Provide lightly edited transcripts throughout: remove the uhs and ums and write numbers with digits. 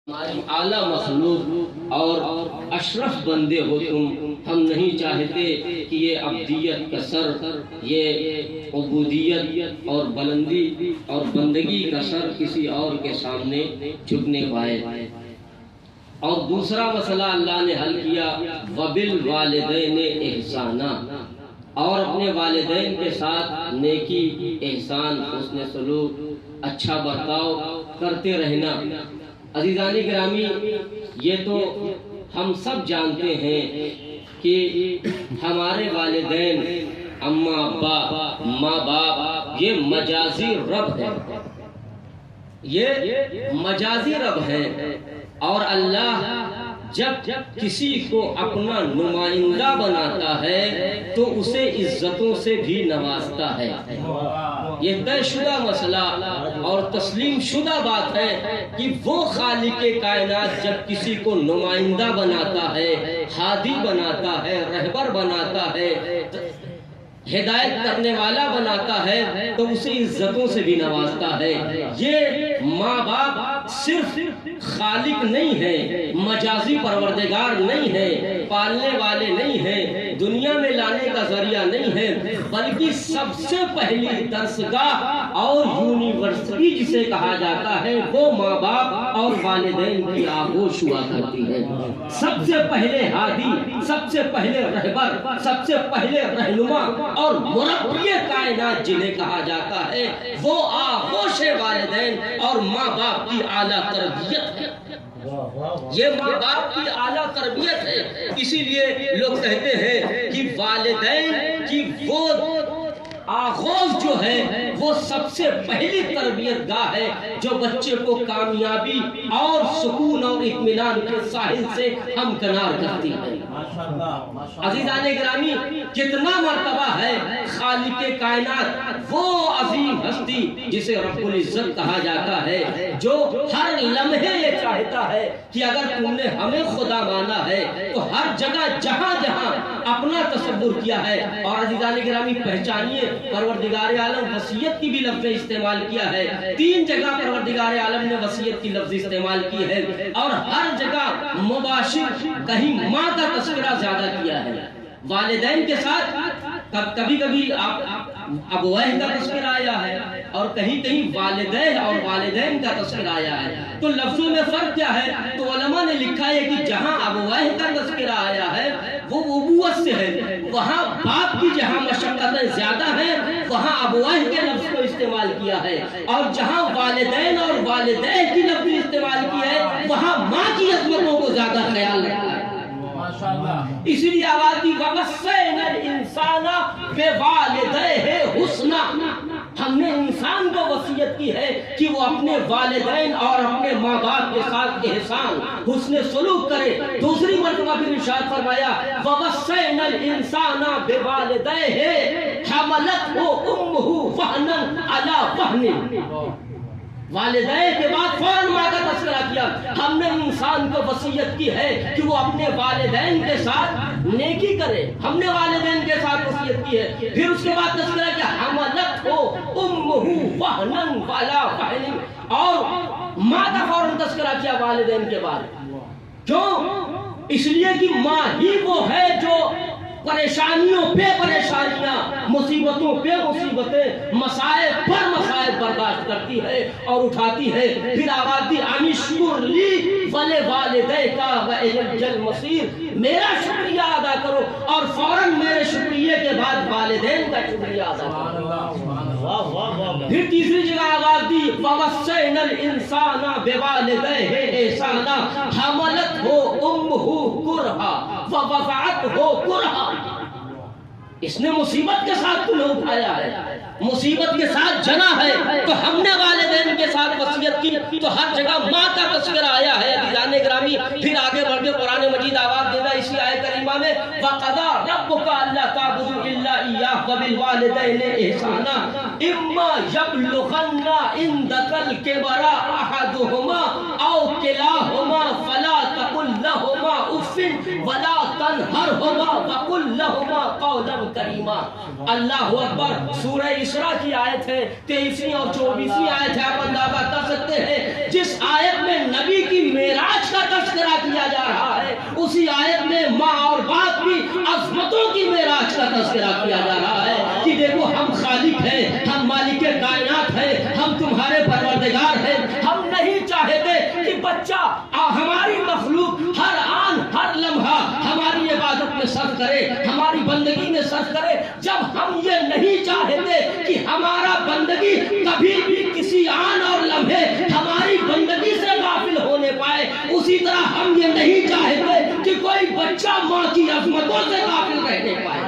ہماری اعلیٰ مخلوق اور اشرف بندے ہو تم، ہم نہیں چاہتے کہ یہ عبدیت کا سر، یہ عبودیت اور بلندی اور بندگی کا سر کسی اور کے سامنے جھکنے پائے۔ اور دوسرا مسئلہ اللہ نے حل کیا، وَبِالْوَالِدَيْنِ إِحْسَانًا، اور اپنے والدین کے ساتھ نیکی، احسان، حسن سلوک، اچھا برتاؤ کرتے رہنا۔ عزیزان گرامی، یہ تو ہم سب جانتے ہیں کہ ہمارے والدین، اماں ابا، ماں باپ، یہ مجازی رب ہے، یہ مجازی رب ہے۔ اور اللہ جب کسی کو اپنا نمائندہ بناتا ہے تو اسے عزتوں سے بھی نوازتا ہے۔ یہ طے شدہ مسئلہ اور تسلیم شدہ بات ہے کہ وہ خالق کائنات جب کسی کو نمائندہ بناتا ہے، ہادی بناتا ہے، رہبر بناتا ہے، ہدایت کرنے والا بناتا ہے تو اسے عزتوں سے بھی نوازتا ہے۔ یہ ماں باپ صرف خالق نہیں ہے، مجازی پروردگار نہیں ہے، پالنے والے نہیں ہیں، دنیا میں لانے کا ذریعہ نہیں ہے، بلکہ سب سے پہلی درسگاہ اور یونیورسٹی جسے کہا جاتا ہے وہ ماں باپ اور والدین کی آغوش ہوا کرتی ہے۔ سب سے پہلے ہادی، سب سے پہلے رہبر، سب سے پہلے رہنما اور مربی کائنات جنہیں کہا جاتا ہے وہ آغوش والدین اور ماں باپ کی اعلیٰ تربیت ہے۔ یہ ماں باپ کی اعلیٰ تربیت ہے۔ اسی لیے لوگ کہتے ہیں کہ والدین کی وہ آغوش جو ہے وہ سب سے پہلی تربیت گاہ ہے جو بچے کو کامیابی اور سکون اور اطمینان کے ساحل سے ہمکنار کرتی ہے۔ عزیزان گرامی، کتنا مرتبہ ہے خالق کائنات، وہ عظیم ہستی جسے رب العزت کہا جاتا ہے، جو ہر لمحے یہ چاہتا ہے کہ اگر تم نے ہمیں خدا مانا ہے تو ہر جگہ جہاں جہاں اپنا تصور کیا ہے۔ اور عزیزان گرامی پہچانیے، پروردگار عالم وصیت کی بھی لفظ استعمال کیا ہے۔ 3 جگہ پروردگار عالم نے وصیت کی لفظ استعمال کی ہے اور ہر جگہ مباشر، کہیں ماں کا تذکرہ زیادہ کیا ہے۔ والدین کے ساتھ کبھی کبھی ابویہ کا تذکرہ آیا ہے اور کہیں کہیں والدین اور والدین کا تذکرہ آیا ہے۔ تو لفظوں میں فرق کیا ہے؟ تو علماء نے لکھا ہے کہ جہاں ابویہ کا تذکرہ آیا ہے وہ ابوت سے ہے، وہاں باپ کی جہاں مشقتیں زیادہ ہیں وہاں ابویہ کے لفظ کو استعمال کیا ہے، اور جہاں والدین اور والدین کی لفظ استعمال کیا ہے وہاں ماں کی عظمتوں کو زیادہ خیال رکھا ہے۔ اسی لیے آواز دی وَوَصَّيْنَا الْإِنسَانَ بِوَالِدَيْهِ حُسْنًا، ہم نے انسان کو وصیت کی ہے کہ وہ اپنے والدین اور اپنے ماں باپ کے ساتھ احسان، حسن سلوک کرے۔ دوسری مرتبہ پھر ارشاد فرمایا وَوَصَّيْنَا الْإِنسَانَ بِوَالِدَيْهِ حَمَلَتْهُ أُمُّهُ وَهْنًا عَلَى وَهْنٍ، والدین کے بعد فوراً ماں کا تذکرہ کیا۔ ہم نے انسان کو وصیت کی ہے کہ وہ اپنے والدین کے ساتھ نیکی کرے، ہم نے والدین کے ساتھ وصیت کی ہے۔ پھر اس کے بعد تذکرہ کیا حملتہ امہ وہنا علی وہن، اور ماں کا فوراً تذکرہ کیا والدین کے بعد۔ کیوں؟ اس لیے کہ ماں ہی وہ ہے جو پریشانیوں پہ پریشانیاں، مصیبتوں پہ مصیبتیں، مصائب پر مصائب برداشت کرتی ہے اور اٹھاتی ہے۔ پھر آواز دی انشکر لی ولوالدیک وإلی المصیر، میرا شکریہ ادا کرو اور فوراً میرے شکریہ کے بعد والدین کا شکریہ ادا کرو۔ پھر تیسری جگہ آواز دی وَوَصَّيْنَا الْإِنسَانَ بِوَالِدَيْهِ إِحْسَانًا حَمَلَتْهُ أُمُّهُ كُرْهًا وَوَضَعَتْهُ كُرْهًا، اس نے مصیبت کے ساتھ تمہیں اٹھایا ہے، مصیبت کے ساتھ جنا ہے، تو ہم نے والدین کے ساتھ وصیت کی تو ہر جگہ ماں کا تذکرہ آیا ہے۔ عزیزان گرامی، پھر آگے بڑھ کے قرآن مجید آواز دیتا اسی آیت کریمہ میں وَقَضَىٰ رَبُّكَ أَلَّا تَعْبُدُوا إِلَّا إِيَّاهُ وَبِالْوَالِدَيْنِ إِحْسَانًا إِمَّا يَبْلُغَنَّ عِندَكَ الْكِبَرَ أَحَدُهُمَا أَوْ كِلَاهُمَا فَلَا تَقُل لَّهُمَا أُفٍّ وَلَا تَنْهَرْهُمَا وَقُل لَّهُمَا قَوْلًا کریمًا۔ اللہ اکبر، سورہ اسراء کی آیت ہے، 23ویں اور 24ویں آیت ہے، آپ اندازہ کر سکتے ہیں جس آیت میں نبی کی معراج اسی آیت میں ماں اور باپ کی عظمتوں کی معراج کا تذکرہ کیا جا رہا ہے کہ دیکھو ہم خالق ہیں، ہم مالک کائنات ہیں، ہم تمہارے پروردگار ہیں۔ ہم نہیں چاہتے کہ بچہ ہماری مخلوق ہر آن ہر لمحہ ہماری عبادت میں صرف کرے، ہماری بندگی میں صرف کرے۔ جب ہم یہ نہیں چاہتے کہ ہمارا بندگی کبھی بھی کسی آن اور لمحے ہماری بندگی سے غافل ہونے پائے، اسی طرح ہم یہ نہیں چاہتے کہ کوئی بچہ ماں کی عظمتوں سے غافل رہنے پائے،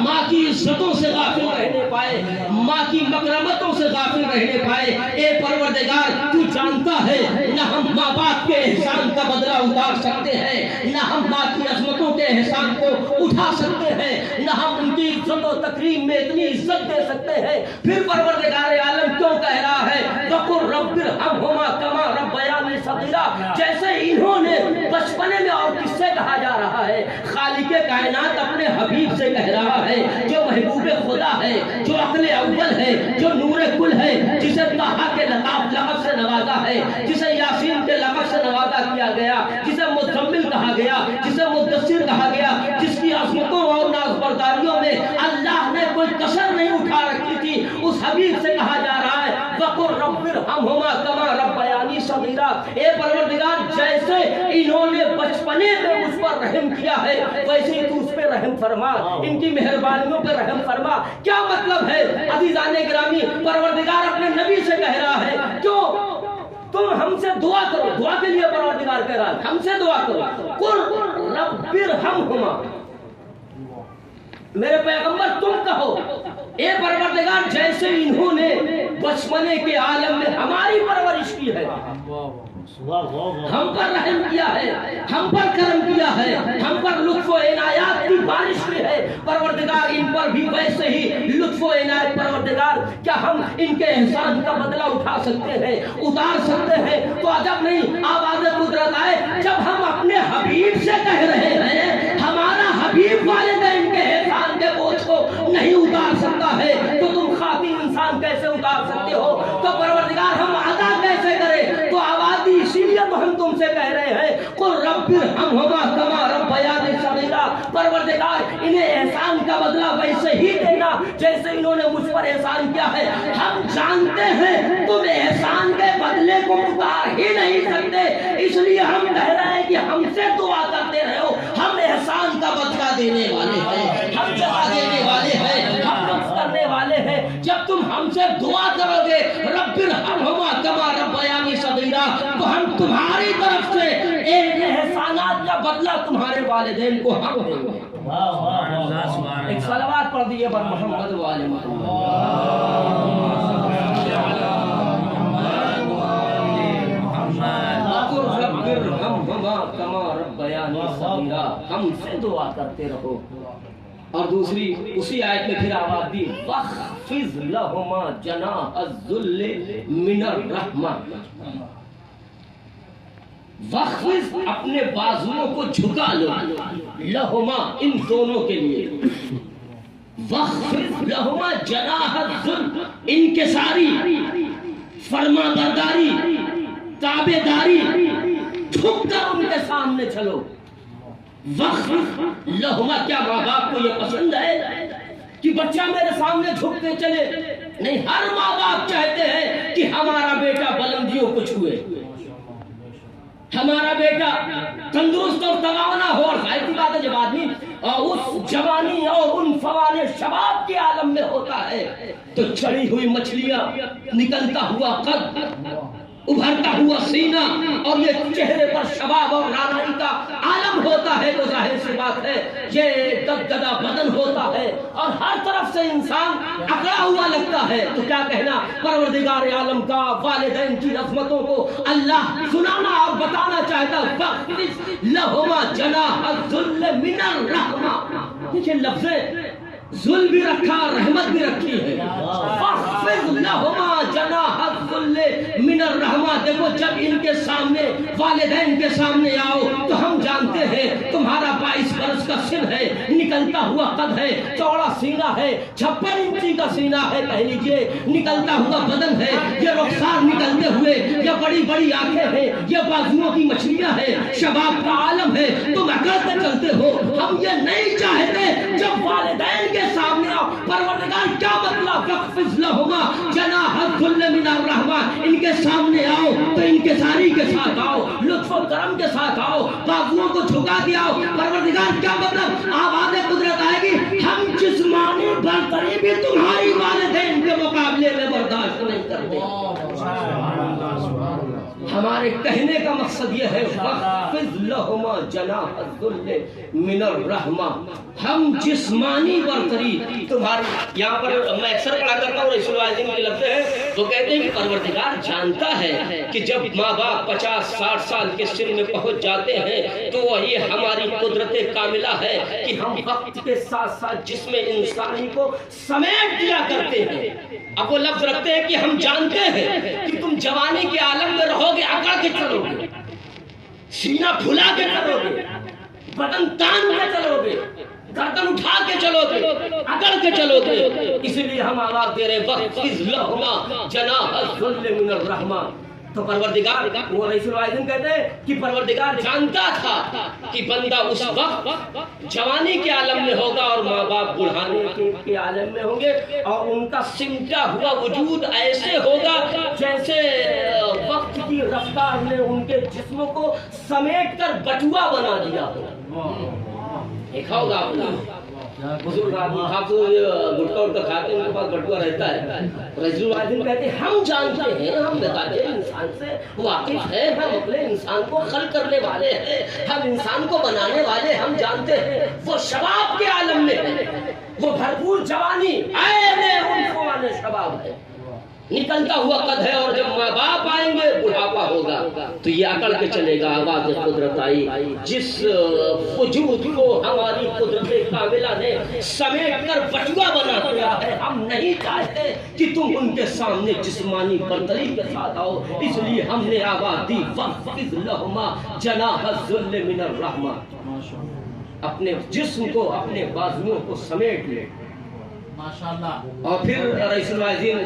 ماں کی عزتوں سے غافل رہنے پائے، ماں کی مکرمتوں سے غافل رہنے پائے۔ اے پروردگار تو جانتا ہے نہ ہم ماں باپ کے احسان کا بدلہ اتار سکتے ہیں، نہ ہم ماں کی عظمتوں کے احسان کو اٹھا سکتے ہیں، نہ ہم ان کی عزت و تکریم میں اتنی عزت دے سکتے ہیں۔ پھر پروردگار عالم کیوں کہہ رہا ہے وَقُلْ رَبِّ ارْحَمْهُمَا كَمَا رَبَّيَانِي صَغِيرًا؟ جیسے انہوں نے بچپنے میں، اور کس سے کہا جا رہا ہے؟ خالق کائنات اپنے حبیب سے کہہ رہا ہے جو محبوب خدا ہے، جو عقل اول ہے، جو نور کل ہے، جسے طٰہٰ کے لقب سے نوازا ہے، جسے یاسین کے لقب سے نوازا کیا گیا، جسے مزمل کہا گیا، جسے مدثر کہا گیا، جس کی عظمتوں اور نازبرداریوں میں اللہ نے کوئی کسر نہیں اٹھا رکھی تھی، اس حبیب سے کہا جا رہا ہے وَقُلْ رَبِّ ارْحَمْهُمَا كَمَا رَبَّيَانِي صَغِيرًا۔ اے پروردگار جیسے انہوں نے بچپنے میں مجھ پر رحم کیا ہے ویسے ہی تو اس پہ رحم فرما، ان کی مہربانیوں پہ رحم فرما۔ کیا مطلب ہے عزیزان گرامی؟ پروردگار اپنے نبی سے کہہ رہا ہے کیوں تم ہم سے دعا کرو، دعا کے لیے پروردگار کہہ رہا ہے ہم سے دعا کرو۔ قُلْ رَبِّ ارْحَمْهُمَا، میرے پیغمبر تم کہو اے پروردگار جیسے انہوں نے بچپنے کے عالم میں ہماری پرورش کی ہے، ہم پر رحم کیا ہے، ہم پر کرم کیا ہے، ہم پر لطف و عنایات کی بارش کی ہے، پروردگار ان پر بھی ویسے ہی لطف و عنایت پروردگار کیا ہم ان کے احسان کا بدلہ اٹھا سکتے ہیں، اتار سکتے ہیں؟ تو عجب نہیں آواز قدرت آئے جب ہم اپنے حبیب سے کہہ رہے ہیں ہمارا حبیب والدین کے احسان کے بوجھ کو نہیں اتار سکتا ہے تو تم خاطی انسان کیسے اتار سکتے ہو؟ تو پروردگار ہم ادا کیسے کریں؟ تو آواز دی اسی لیے تو ہم تم سے کہہ رہے ہیں قُلْ رَبِّ ارْحَمْهُمَا كَمَا رَبَّيَانِي صَغِيرًا۔ پروردگار انہیں احسان کا بدلہ ویسے ہی دینا جیسے انہوں نے مجھ پر احسان کیا ہے۔ ہم جانتے ہیں تم احسان کے بدلے کو اتار ہی نہیں سکتے، اس لیے ہم کہہ رہے ہیں کہ ہم سے دعا کرتے رہو، ہم احسان کا بدلہ دینے والے ہیں، ہم جزا دینے والے ہیں، ہم لطف کرنے والے ہیں۔ جب تم ہم سے دعا کرو گے رب ارحمہما کما ربیانی صغیرا تو ہم تمہاری طرف سے ایک احسانات کا بدلہ تمہارے والدین کو ہم دیں گے۔ ایک صلوات پڑھ دیئے بر محمد والے محمد۔ کما ربیانی صغیرا، ہم سے دعا کرتے رہو۔ اور دوسری اسی آیت میں پھر آواز دی وَخْفِضْ لَهُمَا جَنَاحَ الذُّلِّ مِنَ الرَّحْمَةِ، وَخْفِضْ اپنے بازوؤں کو جھکا لو، لہما ان دونوں کے لیے، وَخْفِضْ لَهُمَا جَنَاحَ الذُّلِّ انکساری، فرما برداری، تابع داری، جھک کر ان کے سامنے چلو۔ وقف لہما، کیا ماں باپ کو یہ پسند ہے کہ بچہ میرے سامنے جھکتے چلے؟ نہیں، ہر ماں باپ چاہتے ہیں کہ ہمارا بیٹا بلندیوں کو چھوئے، ہمارا بیٹا تندرست اور توانا ہو۔ اور ظاہر سی بات ہے جب آدمی اس جوانی اور ان فوان شباب کے عالم میں ہوتا ہے تو چڑھی ہوئی مچھلیاں، نکلتا ہوا قد، ابھرتا ہوا سینہ اور یہ چہرے پر شباب اور رانائی کا عالم ہوتا ہے تو ظاہر سی بات ہے یہ گدگدہ بدن ہوتا ہے اور ہر طرف سے انسان اکڑا ہوا لگتا ہے۔ تو کیا کہنا پروردگار عالم کا والدین کی عظمتوں کو اللہ سنانا اور بتانا چاہتا وَخْفِضْ لَهُمَا جَنَاحَ الذُّلِّ مِنَ الرَّحْمَةِ۔ دیکھیں لفظ ذل بھی رکھا، رحمت بھی رکھی ہے۔ وَخْفِضْ لَهُمَا جَنَاحَ الذُّلِّ مِنَ الرَّحْمَةِ۔ دیکھو جب ان کے سامنے والدین کے سامنے آؤ تو ہم جانتے ہیں تمہارا 22 برس کا سن ہے، نکلتا ہوا قد ہے، چوڑا سینہ ہے، 56 انچی کا سینہ ہے، کہہ لیجئے نکلتا ہوا بدن ہے، یہ رخسار نکلتے ہوئے، یہ بڑی بڑی آنکھیں ہیں، یہ بازوؤں کی مچھلیاں ہیں، شباب کا عالم ہے، تم اکڑتے چلتے ہو، ہم یہ نہیں چاہتے جب والدین کے سامنے آؤ پروردگار کیا مطلب وقفز لہما جناح الذل من الرحمہ، ان کے سامنے آؤ تو انکساری کے ساتھ آؤ، لطف و کرم کے ساتھ آؤ، بازوؤں کو جھکا کے آؤ۔ پروردگار کیا مطلب؟ آواز قدرت آئے گی، ہم جسمانی برتری بھی تمہاری والدین کے مقابلے میں برداشت نہیں کرتے۔ ہمارے کہنے کا مقصد یہ ہے وَخْفِضْ لَهُمَا جَنَاحَ الذُّلِّ مِنَ الرَّحْمَةِ، ہم جسمانی برتری تمہاری۔ یہاں پر میں اکثر پڑھا کرتا ہوں رسول اللہ کے لفظ ہے، وہ کہتے ہیں کہ پروردگار جانتا ہے کہ جب ماں باپ 50-60 سال کے سن میں پہنچ جاتے ہیں تو وہی ہماری قدرت کاملہ ہے کہ ہم وقت کے ساتھ ساتھ جسم انسانی کو سمیٹ دیا کرتے ہیں۔ اب وہ لفظ رکھتے ہیں کہ ہم جانتے ہیں کہ تم جوانی کے عالم میں رہو گے، اکڑ کے چلو گے، سینہ پھلا کے چلو گے، بدن تان کے چلو گے، گردن اٹھا کے چلو گے، اکڑ کے چلو گے۔ اس لیے ہم آواز دے رہے وَخْفِضْ لَهُمَا جَنَاحَ الذُّلِّ مِنَ الرَّحْمَةِ۔ تو پروردگار، وہ رئیس الوالدین کہتے ہیں کہ پروردگار جانتا تھا کہ بندہ اس وقت جوانی کے عالم میں ہوگا اور ماں باپ بڑھانے کے عالم میں ہوں گے، اور ان کا سمٹا ہوا وجود ایسے ہوگا جیسے وقت کی رفتار نے ان کے جسموں کو سمیٹ کر بٹوا بنا دیا ہو۔ دیکھا ہوگا آپ نے بزرگ آدمی گٹکا اٹکا کھاتے ہیں، ان کے پاس بٹوا رہتا ہے۔ رئیس الوالدین کہتے ہیں ہم جانتے ہیں، ہم بتاتے ہیں انسان سے واقف ہیں، ہم اپنے انسان کو خلق کرنے والے ہیں، ہم انسان کو بنانے والے، ہم جانتے ہیں وہ شباب کے عالم میں ہے، وہ بھرپور جوانی عین شباب ہے، نکلتا ہوا قد ہے، اور جب ماں باپ آئیں گے بڑھاپا ہوگا تو یہ اکڑ کے چلے گا۔ آواز قدرت آئی، جس وجود کو ہماری قدرت کاملہ نے سمیٹ کر بٹوا بنا دیا ہے، ہم نہیں چاہتے کہ تم ان کے سامنے جسمانی برتری کے ساتھ آؤ، اس لیے ہم نے آواز دی وَخْفِضْ لَهُمَا جَنَاحَ الذُّلِّ مِنَ الرَّحْمَةِ، اپنے جسم کو، اپنے بازوؤں کو سمیٹ لے۔ اور پھر رئیس الوالدین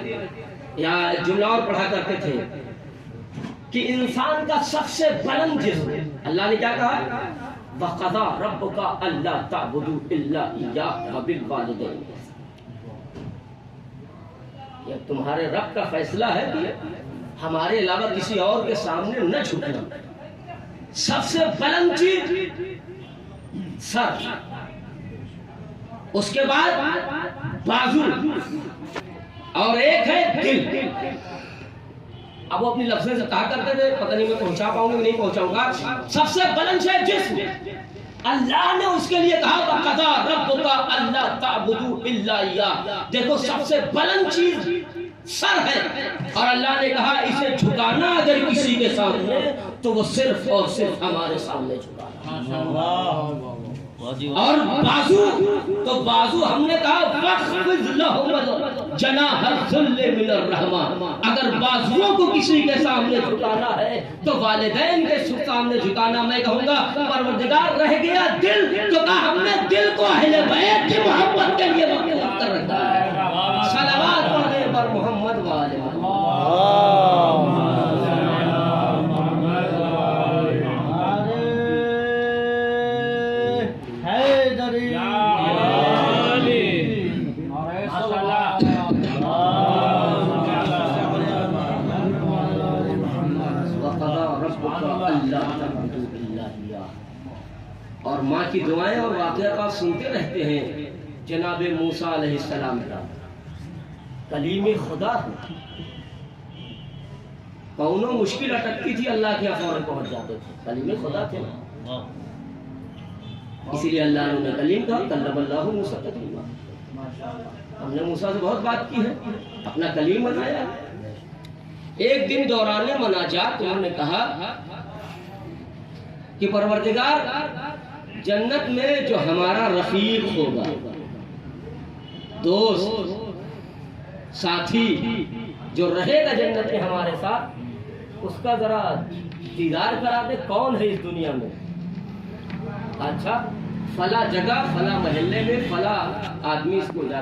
یا جملہ اور پڑھا کرتے تھے کہ انسان کا سب سے بلند جسم، اللہ نے کیا کہا؟ وَقَضَىٰ رَبُّكَ أَلَّا تَعْبُدُوا إِلَّا إِيَّاهُ وَبِالْوَالِدَيْنِ، یہ تمہارے رب کا فیصلہ ہے کہ ہمارے علاوہ کسی اور کے سامنے نہ جھکنا۔ سب سے بلند چیز سر، اس کے بعد بازو، اور ایک ہے دل۔ اب وہ اپنی لفظیں سے کہا کرتے تھے، پتہ نہیں میں پہنچا پاؤں گا کہ نہیں پہنچاؤں گا، سب سے بلند ہے جسم۔ اللہ نے اس کے لیے کہا وَقَضَىٰ رَبُّكَ أَلَّا تَعْبُدُوا إِلَّا إِيَّاهُ، دیکھو سب سے بلند چیز سر ہے، اور اللہ نے کہا اسے جھکانا اگر کسی کے سامنے تو وہ صرف اور صرف ہمارے سامنے جھکانا۔ اور بازو، تو بازو ہم نے کہا وَخْفِضْ لَهُمَا جَنَاحَ الذُّلِّ مِنَ الرَّحْمَةِ، اگر بازوؤں کو کسی کے سامنے جھکانا ہے تو والدین کے سامنے جھکانا۔ میں کہوں گا پروردگار رہ گیا دل، تو کہا ہم نے دل کو اہل بیت کی محبت کے لیے مخلوق کر رکھا ہے۔ صلوات پڑھیں پر محمد وآل محمد۔ اور ماں کی دعائیں اور واقعات آپ سنتے رہتے ہیں۔ جناب موسیٰ علیہ السلام کا کلیم خدا ہے، کونوں مشکل اٹکتی تھی اللہ کے فوراً پہنچ جاتے تھے، کلیم خدا تھے نا، اسی لیے اللہ نے انہیں کلیم کہا، کلم اللہ موسیٰ تکلیما۔ ہم نے موسیٰ سے بہت بات کی ہے، اپنا کلیم بنایا۔ ایک دن دوران مناجات انہوں نے کہا کہ پروردگار جنت میں جو ہمارا رفیق ہوگا، دوست ساتھی جو رہے گا جنت میں ہمارے ساتھ، اس کا ذرا دیدار کرا دے، کون ہے اس دنیا میں؟ اچھا فلاں جگہ فلاں محلے میں فلاں آدمی اس کو